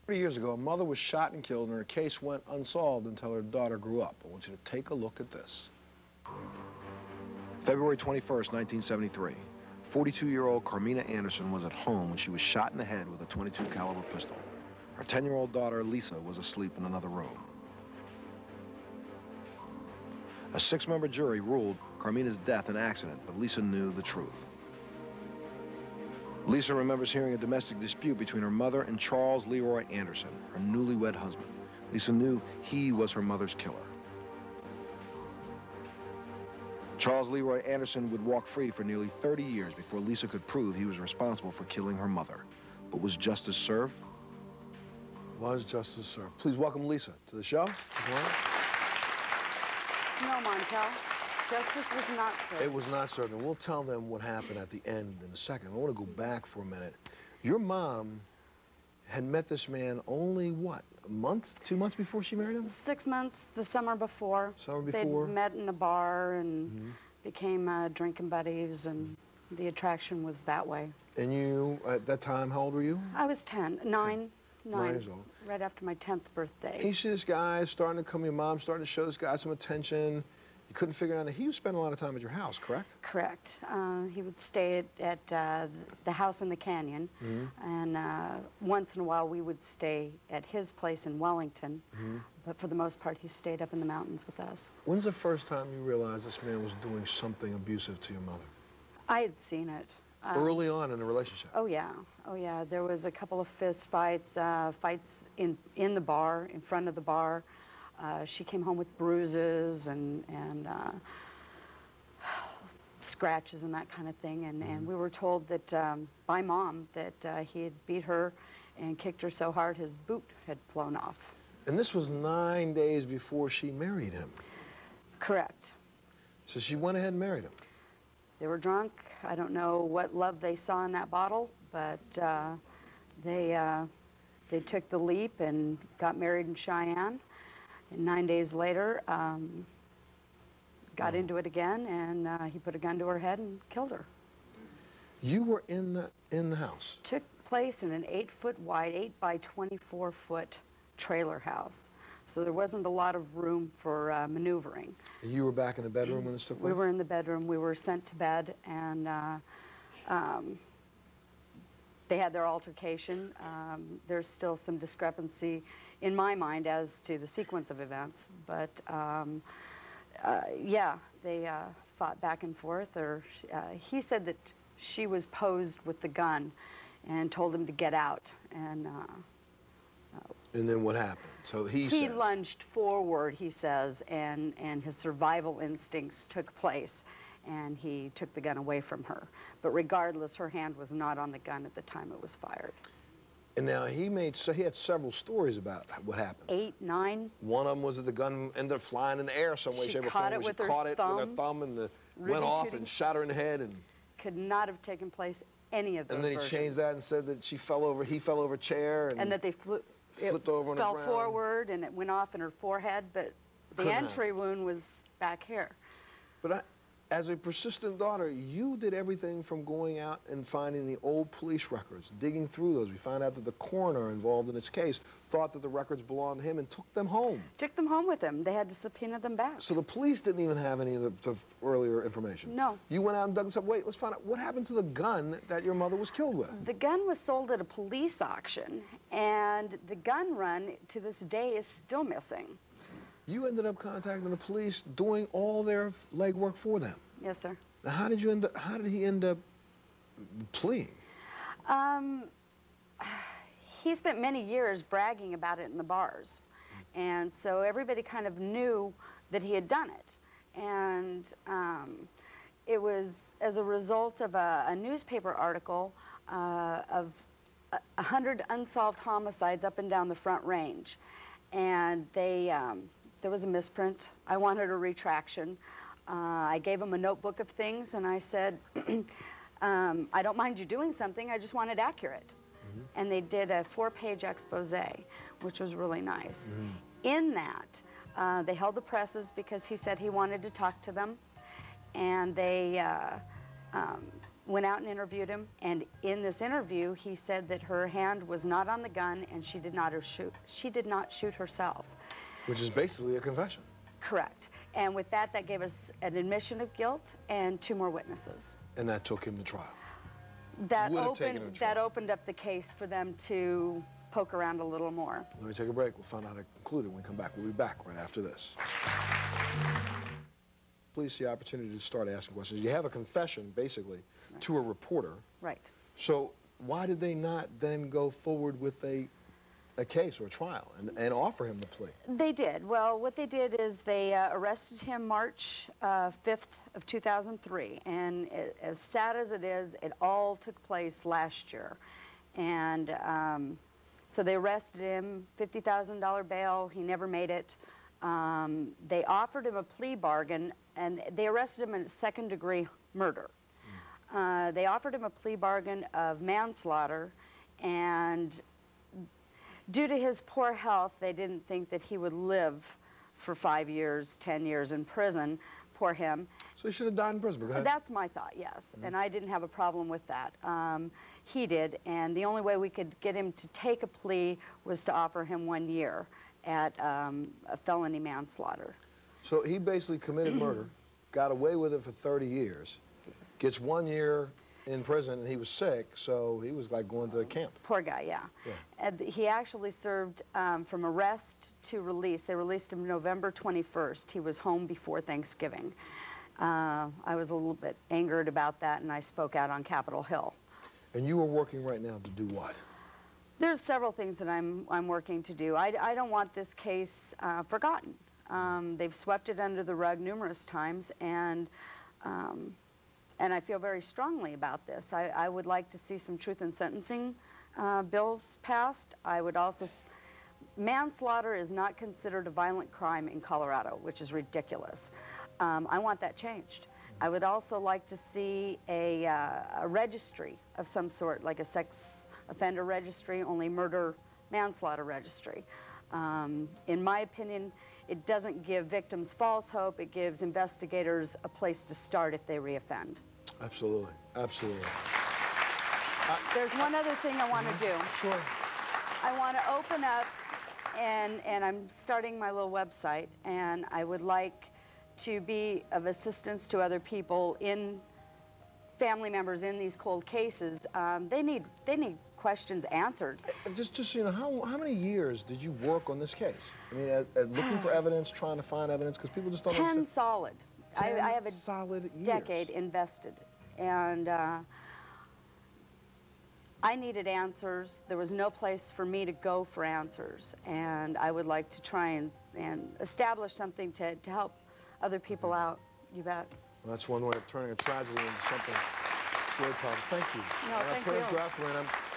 30 years ago, a mother was shot and killed, and her case went unsolved until her daughter grew up. I want you to take a look at this. February 21st, 1973. 42-year-old Carmina Anderson was at home when she was shot in the head with a .22 caliber pistol. Her 10-year-old daughter, Lisa, was asleep in another room. A 6-member jury ruled Carmina's death an accident, but Lisa knew the truth. Lisa remembers hearing a domestic dispute between her mother and Charles Leroy Anderson, her newlywed husband. Lisa knew he was her mother's killer. Charles Leroy Anderson would walk free for nearly 30 years before Lisa could prove he was responsible for killing her mother. But was justice served? Was justice served. Please welcome Lisa to the show. No, Montel. Justice was not served. It was not served, and we'll tell them what happened at the end in a second. I want to go back for a minute. Your mom had met this man only, what, a month, 2 months before she married him? 6 months, the summer before. Summer before? They'd met in a bar and became drinking buddies, and the attraction was that way. And you, at that time, how old were you? I was 10, 9 years old. Right after my 10th birthday. You see this guy starting to come, your mom starting to show this guy some attention. You couldn't figure it out. He was spending a lot of time at your house, correct? Correct. He would stay at the house in the canyon, and once in a while we would stay at his place in Wellington, but for the most part he stayed up in the mountains with us. When's the first time you realized this man was doing something abusive to your mother? I had seen it. Early on in the relationship? Oh, yeah. Oh, yeah. There was a couple of fist fights, fights in the bar, in front of the bar. She came home with bruises and scratches and that kind of thing. And we were told that by Mom that he had beat her and kicked her so hard his boot had flown off. And this was 9 days before she married him? Correct. So she went ahead and married him? They were drunk. I don't know what love they saw in that bottle, but they took the leap and got married in Cheyenne. And 9 days later, got into it again, and he put a gun to her head and killed her. You were in the house? Took place in an 8-foot wide, 8 by 24-foot trailer house. So there wasn't a lot of room for maneuvering. You were back in the bedroom when this took place? We were in the bedroom. We were sent to bed, and they had their altercation. There's still some discrepancy in my mind as to the sequence of events, but yeah, they fought back and forth. Or he said that she was posed with the gun and told him to get out. And then what happened? So he lunged forward, he says, and his survival instincts took place, and he took the gun away from her. But regardless, her hand was not on the gun at the time it was fired. And now he had several stories about what happened. 8, 9. One of them was that the gun ended up flying in the air some way, shape, or form. She caught it with her thumb and went off and shot her in the head. And could not have taken place any of those versions. And then he changed that and said that he fell over a chair. And that they flipped over on the ground. Fell forward and it went off in her forehead, but the entry wound was back here. But as a persistent daughter, you did everything from going out and finding the old police records, digging through those. We found out that the coroner involved in this case thought that the records belonged to him and took them home. Took them home with him. They had to subpoena them back. So the police didn't even have any of the earlier information? No. You went out and dug and said, wait, let's find out what happened to the gun that your mother was killed with? The gun was sold at a police auction, and the gun run to this day is still missing. You ended up contacting the police, doing all their legwork for them? Yes, sir. Now, how did he end up pleading? He spent many years bragging about it in the bars. And so everybody kind of knew that he had done it. And it was as a result of a newspaper article of 100 unsolved homicides up and down the Front Range. And there was a misprint. I wanted a retraction. I gave him a notebook of things, and I said, I don't mind you doing something, I just want it accurate. And they did a 4-page expose, which was really nice. In that, they held the presses because he said he wanted to talk to them, and they went out and interviewed him, and in this interview, he said that her hand was not on the gun and she did not shoot herself. Which is basically a confession. Correct. And with that, that gave us an admission of guilt and 2 more witnesses. And that took him to trial. That opened up the case for them to poke around a little more. Let me take a break. We'll find out how to conclude it when we come back. We'll be back right after this. Please see opportunity to start asking questions. You have a confession, basically, right, to a reporter. Right. So why did they not then go forward with a case or a trial and offer him the plea? They did. Well, what they did is they arrested him March 5th of 2003. And as sad as it is, it all took place last year. And so they arrested him, $50,000 bail. He never made it. They offered him a plea bargain, and they arrested him in 2nd-degree murder. They offered him a plea bargain of manslaughter, and due to his poor health, they didn't think that he would live for 5 years, 10 years in prison. Poor him. So he should have died in prison. Go ahead. That's my thought, yes. And I didn't have a problem with that. He did, and the only way we could get him to take a plea was to offer him 1 year at a felony manslaughter. So he basically committed murder, got away with it for 30 years, Yes. gets 1 year in prison, and he was sick, so he was like going to camp. Poor guy, yeah. And he actually served from arrest to release. They released him November 21st. He was home before Thanksgiving. I was a little bit angered about that, and I spoke out on Capitol Hill. And you are working right now to do what? There's several things that I'm working to do. I don't want this case forgotten. They've swept it under the rug numerous times, and I feel very strongly about this. I would like to see some truth in sentencing bills passed. I would also, manslaughter is not considered a violent crime in Colorado, which is ridiculous. I want that changed. I would also like to see a registry of some sort, like a sex offender registry, only murder manslaughter registry. In my opinion, it doesn't give victims false hope. It gives investigators a place to start if they reoffend. Absolutely, absolutely. There's one other thing I want to do. Sure. I want to open up, and I'm starting my little website, and I would like to be of assistance to other people family members in these cold cases. They need questions answered. Just so you know, how many years did you work on this case? I mean, looking for evidence, trying to find evidence, because people just don't 10 understand. solid. 10 I have a solid years. decade invested, and I needed answers. There was no place for me to go for answers, and I would like to try and establish something to help other people out. You bet. Well, that's one way of turning a tragedy into something really positive. Thank you. No, thank you.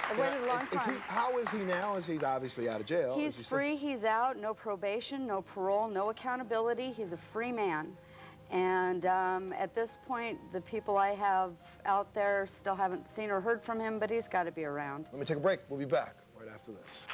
I've waited a long time. How is he now? He's obviously out of jail. He's free. He's out. No probation, no parole, no accountability. He's a free man. And at this point, the people I have out there still haven't seen or heard from him, but he's got to be around. Let me take a break. We'll be back right after this.